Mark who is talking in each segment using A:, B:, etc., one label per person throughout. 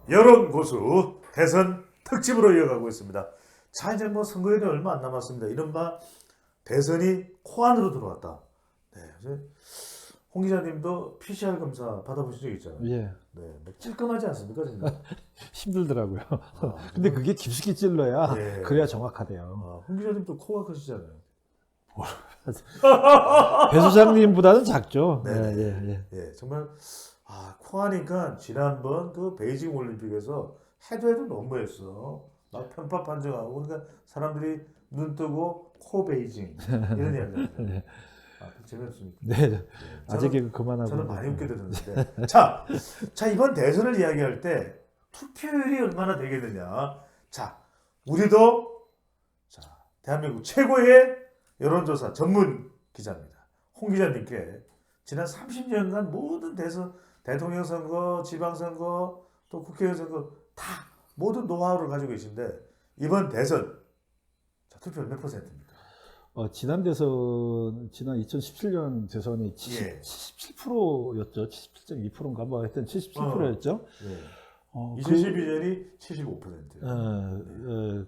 A: 여론고수 대선 특집으로 이어가고 있습니다. 자, 이제 뭐 선거일이 얼마 안 남았습니다. 이른바 대선이 코안으로 들어왔다. 네, 이제 홍 기자님도 PCR 검사 받아보신 적 있잖아요.
B: 예.
A: 네, 뭐 찔끔하지 않습니까, 진짜?
B: 힘들더라고요. 근데 그게 깊숙이 찔러야
A: 네.
B: 그래야 정확하대요.
A: 홍 기자님도 코가 크시잖아요.
B: 배 소장님보다는 작죠.
A: 네,
B: 예, 예, 예.
A: 예, 정말 코하니까 지난번 그 베이징 올림픽에서 해도 너무했어. 막 편파 판정하고 그러니까 사람들이 눈 뜨고 코 베이징 이런 이야기를
B: 네.
A: 재미없습니까?
B: 네. 아직
A: 저는,
B: 그만하고.
A: 저는 많이 웃게 들었는데 자 이번 대선을 이야기할 때 투표율이 얼마나 되겠느냐. 자, 우리도 대한민국 최고의 여론조사 전문 기자입니다. 홍 기자님께 지난 30년간 모든 대통령 선거, 지방선거, 또 국회의원 선거 다 모든 노하우를 가지고 계신데 이번 대선 투표율 몇 %입니까?
B: 지난 대선, 지난 2017년 대선이
A: 예.
B: 77%였죠. 77.2%인가 뭐 하여튼 77%였죠.
A: 예. 2012년이 75%예요.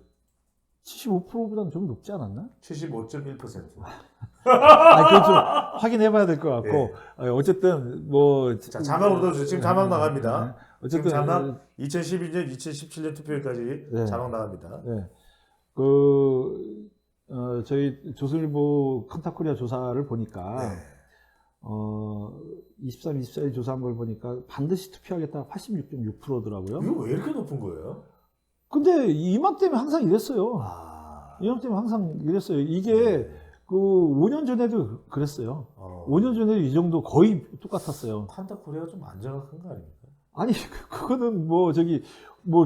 B: 75%보다는 좀 높지 않았나?
A: 75.1%.
B: 그건 좀 확인해봐야 될 것 같고,
A: 예.
B: 어쨌든 뭐
A: 자, 자막 얻어주세요. 지금 자막 나갑니다.
B: 어쨌든
A: 자막 2012년, 2017년 투표율까지
B: 네.
A: 자막 나갑니다.
B: 네. 저희 조선일보 칸타코리아 조사를 보니까,
A: 네.
B: 23, 24일 조사한 걸 보니까 반드시 투표하겠다 86.6%더라고요.
A: 이거 왜 이렇게 높은 거예요?
B: 근데 이맘때면 항상 이랬어요. 이맘때면 항상 이랬어요. 이게
A: 네.
B: 그 5년 전에도 그랬어요. 5년 전에도 이 정도 거의 똑같았어요.
A: 칸타코리아가 좀 안 정확한 거 아닙니까?
B: 아니, 그거는 뭐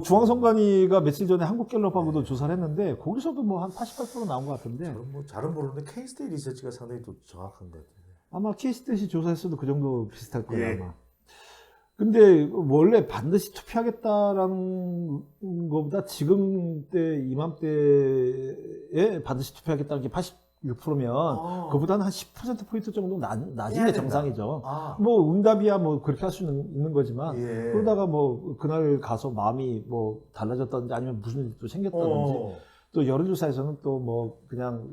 B: 중앙선관위가 며칠 전에 한국갤럽하고도 조사를 했는데 거기서도 뭐 한 88% 나온 것 같은데.
A: 저는 뭐 잘은 모르는데 K스테이 리서치가 상당히 또 정확한 것 같아요.
B: 아마 K스탯이 조사했어도 그 정도 비슷할 거예요,
A: 예.
B: 아마. 근데 원래 반드시 투표하겠다라는 것보다 지금 때 이맘때에 반드시 투표하겠다는 게 86%면 그보다는 한 10%포인트 정도 낮은 게 정상이죠. 뭐 응답이야 뭐 그렇게 할 수는 있는 거지만
A: 예.
B: 그러다가 뭐 그날 가서 마음이 뭐 달라졌다든지 아니면 무슨 일이 또 생겼다든지 또 여론조사에서는 또 뭐 그냥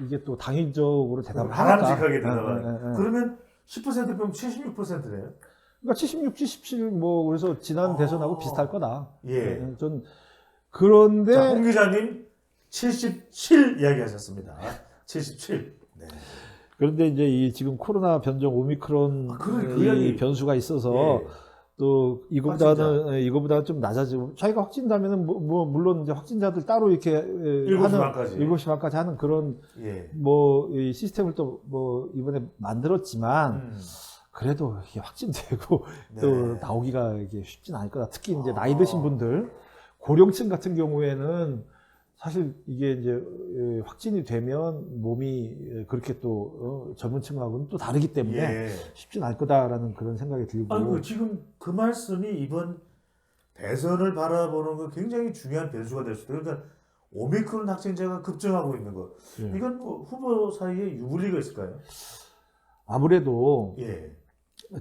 B: 이게 또 당위적으로 대답을 하니까
A: 바람직하게 대답하니까. 그러면 10% 빼면 76%네요.
B: 그러니까 76, 77 뭐 그래서 지난 대선하고 비슷할 거다.
A: 예.
B: 전 그런데
A: 자, 홍 기자님 77 이야기하셨습니다. 77. 네.
B: 그런데 이제 이 지금 코로나 변종 오미크론 이 변수가 있어서
A: 예.
B: 또 이거보다는 좀 낮아지고 자기가 확진다면은 뭐 물론 이제 확진자들 따로 이렇게 7시 반까지 하는 그런 뭐 이 시스템을 또 뭐 이번에 만들었지만 그래도 이게 확진되고 또 나오기가 이게 쉽진 않을 거다. 특히 이제 나이 드신 분들, 고령층 같은 경우에는 사실 이게 이제 확진이 되면 몸이 그렇게 또 전문층하고는 또 다르기 때문에 쉽진 않을 거다라는 그런 생각이 들고.
A: 지금 그 말씀이 이번 대선을 바라보는 거 굉장히 중요한 변수가 될 수도 있어요. 그러니까 오미크론 확진자가 급증하고 있는 거. 이건 뭐 후보 사이에 유불리가 있을까요?
B: 아무래도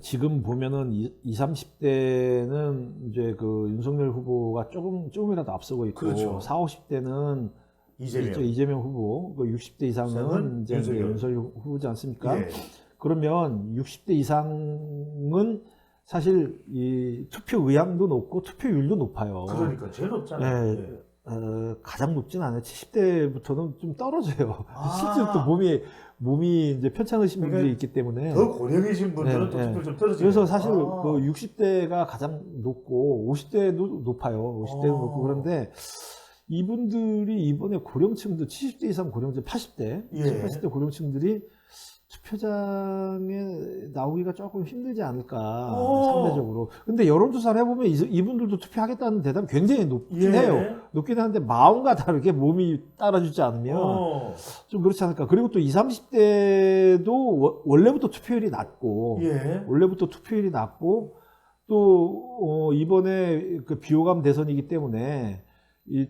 B: 지금 보면은 20, 30대는 이제 그 윤석열 후보가 조금이라도 앞서고 있고,
A: 그렇죠.
B: 40, 50대는 이재명 후보, 60대 이상은 이제 윤석열 후보지 않습니까? 그러면 60대 이상은 사실 이 투표 의향도 높고 투표율도 높아요.
A: 그러니까 제일 높잖아요.
B: 가장 높진 않아요. 70대부터는 좀 떨어져요. 실제로 또 몸이 이제 편찮으신 분들이 있기 때문에.
A: 더 고령이신 분들은 또 투표 좀 떨어지죠.
B: 그래서 사실 그 60대가 가장 높고 50대도 높아요. 50대도 높고 그런데 이분들이 이번에 고령층들 70대 이상 고령층 80대, 80대 고령층들이 투표장에 나오기가 조금 힘들지 않을까 상대적으로. 근데 여론조사를 해보면 이분들도 투표하겠다는 대답이 굉장히 높긴 해요. 높긴 하는데 마음과 다르게 몸이 따라주지 않으면 좀 그렇지 않을까. 그리고 또 20, 30대도 원래부터 투표율이 낮고 또 이번에 그 비호감 대선이기 때문에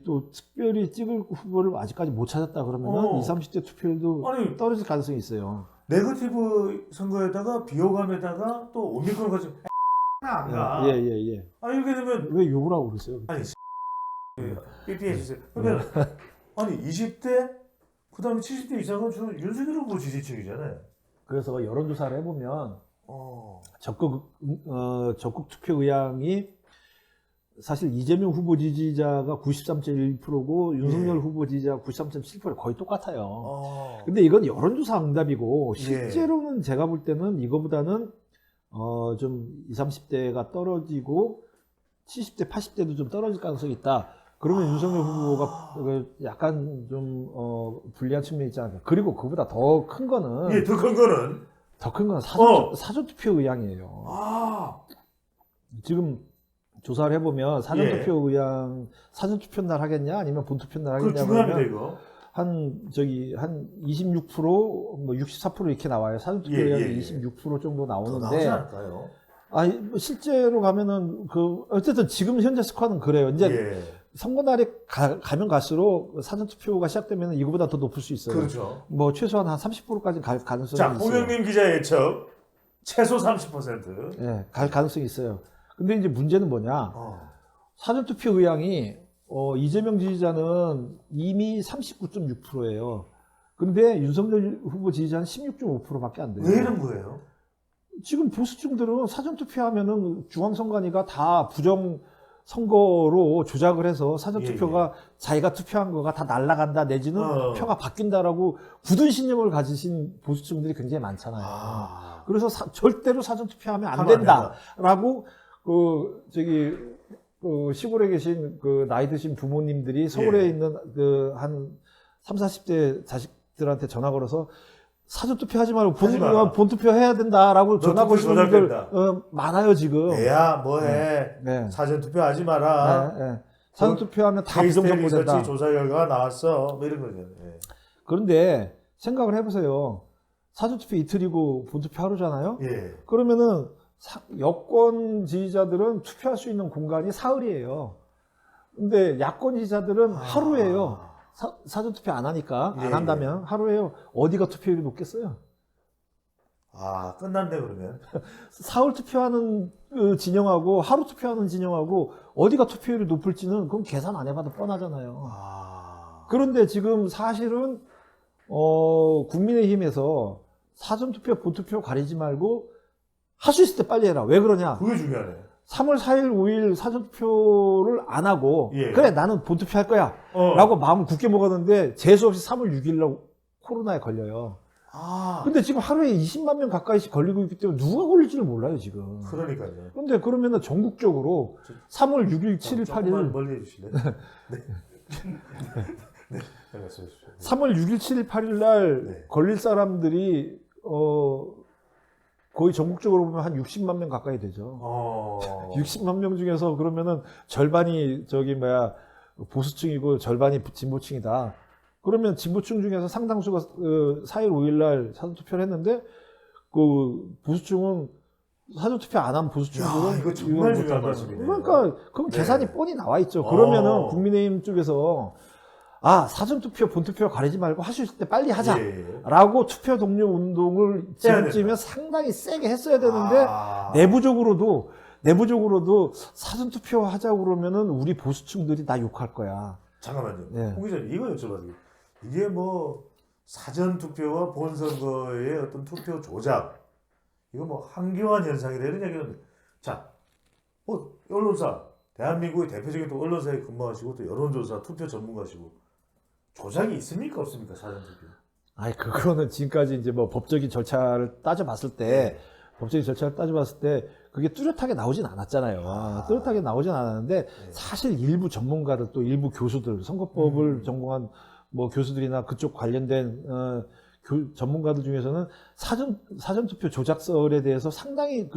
B: 또 특별히 찍을 후보를 아직까지 못 찾았다 그러면은 20, 30대 투표율도 떨어질 가능성이 있어요.
A: 네거티브 선거에다가 비호감에다가 또 오미크론 가지고 안 가.
B: 예.
A: 아 이렇게 되면
B: 왜 욕을 하고 그러세요?
A: 아니 삐삐해 주세요. 그러면 아니 20대 그다음에 70대 이상은 주로 윤석열 후보 지지층이잖아요.
B: 그래서 여론조사를 해보면 적극 투표 의향이 사실 이재명 후보 지지자가 93.1%고 윤석열 후보 지지자가 93.7% 거의 똑같아요. 근데 이건 여론조사 응답이고 실제로는 제가 볼 때는 이거보다는 좀 20, 30대가 떨어지고 70대, 80대도 좀 떨어질 가능성이 있다. 그러면 윤석열 후보가 약간 좀 불리한 측면이 있지 않을까. 그리고 그보다 더 큰 거는
A: 더 큰 거는
B: 사전투표 의향이에요. 지금 조사를 해보면 사전투표 의향, 사전투표 날 하겠냐 아니면 본투표 날 하겠냐.
A: 중요합니다 이거.
B: 한 26%, 뭐 64% 이렇게 나와요. 사전투표 의향이 26% 정도 나오는데.
A: 더 나오지 않을까요?
B: 아니, 뭐 실제로 가면은 어쨌든 지금 현재 스코어는 그래요. 이제 선거날에 가면 갈수록 사전투표가 시작되면 이거보다 더 높을 수 있어요.
A: 그렇죠.
B: 뭐 최소한 한 30%까지 갈 가능성이
A: 있어요.
B: 있어요.
A: 홍영민 기자의 예측 최소 30%.
B: 예, 갈 가능성이 있어요. 근데 이제 문제는 뭐냐? 사전투표 의향이 이재명 지지자는 이미 39.6%예요. 근데 윤석열 후보 지지자는 16.5%밖에 안 돼요.
A: 왜 이런 거예요?
B: 지금 보수층들은 사전투표하면은 중앙선관위가 다 부정 선거로 조작을 해서 사전투표가 자기가 투표한 거가 다 날아간다 내지는 표가 바뀐다라고 굳은 신념을 가지신 보수층들이 굉장히 많잖아요. 그래서 절대로 사전투표하면 안 된다라고 시골에 계신 나이 드신 부모님들이 서울에 있는 한 3, 40대 자식들한테 전화 걸어서 사전투표 하지 말고 본투표 해야 된다라고 전화 거시는 분들 많아요 지금.
A: 애야 뭐해. 사전투표 하지 마라.
B: 사전투표하면 다 부정정보된다.
A: 조사 결과가 나왔어. 뭐 이런 거죠.
B: 그런데 생각을 해보세요. 사전투표 이틀이고 본투표 하루잖아요. 그러면은 여권 지지자들은 투표할 수 있는 공간이 사흘이에요. 근데 야권 지지자들은 하루예요. 사전투표 안 하니까, 안 한다면 하루에요. 어디가 투표율이 높겠어요?
A: 끝난데 그러면.
B: 사흘 투표하는 진영하고 하루 투표하는 진영하고 어디가 투표율이 높을지는 그건 계산 안 해봐도 뻔하잖아요. 그런데 지금 사실은 국민의힘에서 사전투표, 본투표 가리지 말고 할 수 있을 때 빨리 해라. 왜 그러냐?
A: 그게 중요하네.
B: 3월 4일, 5일 사전투표를 안 하고 그래 나는 본투표 할 거야 라고 마음을 굳게 먹었는데 재수없이 3월 6일 날 코로나에 걸려요. 근데 지금 하루에 20만 명 가까이씩 걸리고 있기 때문에 누가 걸릴지를 몰라요 지금.
A: 그러니까요.
B: 근데 그러면은 전국적으로 3월 6일, 7일, 8일
A: 멀리 해주실래요? 네.
B: 3월 6일, 7일, 8일 날 걸릴 사람들이 거의 전국적으로 보면 한 60만 명 가까이 되죠. 60만 명 중에서 그러면은 절반이 보수층이고 절반이 진보층이다. 그러면 진보층 중에서 상당수가 4일, 5일 날 사전투표를 했는데 보수층은 사전투표 안 한 보수층들은
A: 이거 정말 중요한 말씀이네요.
B: 그러니까 그럼 계산이 뻔히 나와 있죠. 그러면은 국민의힘 쪽에서 사전투표, 본투표 가리지 말고 할 수 있을 때 빨리 하자라고 투표 동료 운동을 지금쯤이면 상당히 세게 했어야 되는데 내부적으로도 사전투표 하자고 그러면은 우리 보수층들이 나 욕할 거야.
A: 잠깐만요. 홍 기자님 이거 여쭤봐도 이게 뭐 사전투표와 본선거의 어떤 투표 조작 이거 뭐 한교안 현상이라 이런 얘기는 자, 언론사 대한민국의 대표적인 또 언론사에 근무하시고 또 여론조사 투표 전문가시고 조작이 있습니까 없습니까 사전투표?
B: 그거는 지금까지 이제 뭐 법적인 절차를 따져봤을 때 그게 뚜렷하게 나오진 않았잖아요. 뚜렷하게 나오진 않았는데 사실 일부 전문가들 또 일부 교수들 선거법을 전공한 뭐 교수들이나 그쪽 관련된 전문가들 중에서는 사전투표 조작설에 대해서 상당히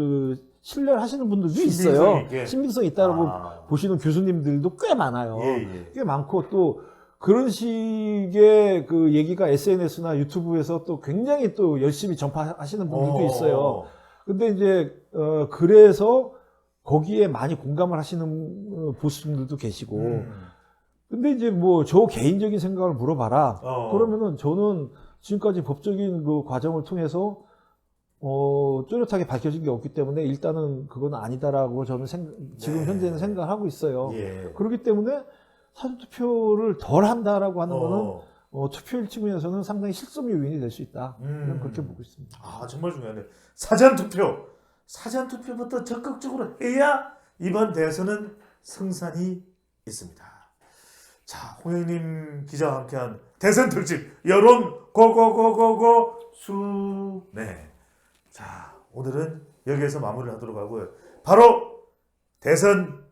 B: 신뢰를 하시는 분들도 있어요. 신빙성 있다고 보시는 교수님들도 꽤 많아요. 꽤 많고 또 그런 식의 얘기가 SNS나 유튜브에서 또 굉장히 또 열심히 전파하시는 분들도 있어요. 근데 이제 그래서 거기에 많이 공감을 하시는 보수분들도 계시고 근데 이제 뭐 저 개인적인 생각을 물어봐라. 그러면은 저는 지금까지 법적인 과정을 통해서 뚜렷하게 밝혀진 게 없기 때문에 일단은 그건 아니다라고 저는 지금 현재는 생각하고 있어요.
A: 예.
B: 그렇기 때문에 사전투표를 덜 한다라고 하는 거는 투표율 측면에서는 상당히 실점 요인이 될 수 있다. 저는 그렇게 보고 있습니다.
A: 아, 정말 중요하네요. 사전투표부터 적극적으로 해야 이번 대선은 승산이 있습니다. 자, 홍영님 기자와 함께한 대선 특집 여론 고고고고고 수. 네. 자, 오늘은 여기에서 마무리를 하도록 하고요. 바로 대선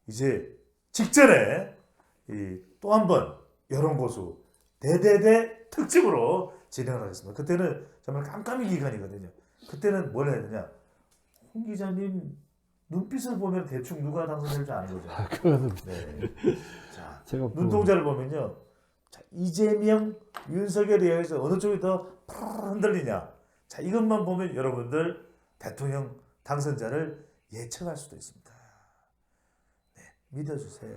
A: 이제 직전에 또 한 번 여론고수 대대대 특집으로 진행을 하겠습니다. 그때는 정말 깜깜이 기간이거든요. 그때는 뭘 해야 되냐? 홍 기자님 눈빛을 보면 대충 누가 당선될지 아는 거죠.
B: 그거는
A: 네. 자,
B: 제가
A: 눈동자를 보면요. 자, 이재명, 윤석열에 의해서 어느 쪽이 더 흔들리냐. 자, 이것만 보면 여러분들 대통령 당선자를 예측할 수도 있습니다. 네, 믿어주세요.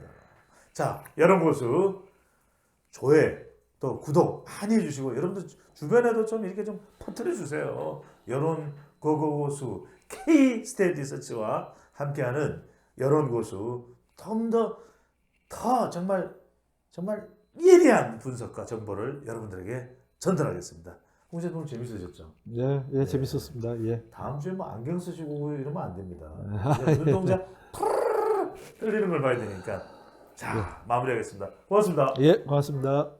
A: 자, 여론고수 조회 또 구독 많이 해주시고 여러분들 주변에도 좀 이렇게 좀 퍼뜨려 주세요. 여론 고고고수 K 스테디 서치와 함께하는 여론고수 좀 더 정말 예리한 분석과 정보를 여러분들에게 전달하겠습니다. 홍 기자님 오늘 재밌으셨죠?
B: 예, 예, 재밌었습니다. 예.
A: 다음 주에 뭐 안경 쓰시고 이러면 안 됩니다. 눈동자 떨리는 걸 봐야 되니까. 자, 마무리하겠습니다. 고맙습니다.
B: 예, 고맙습니다.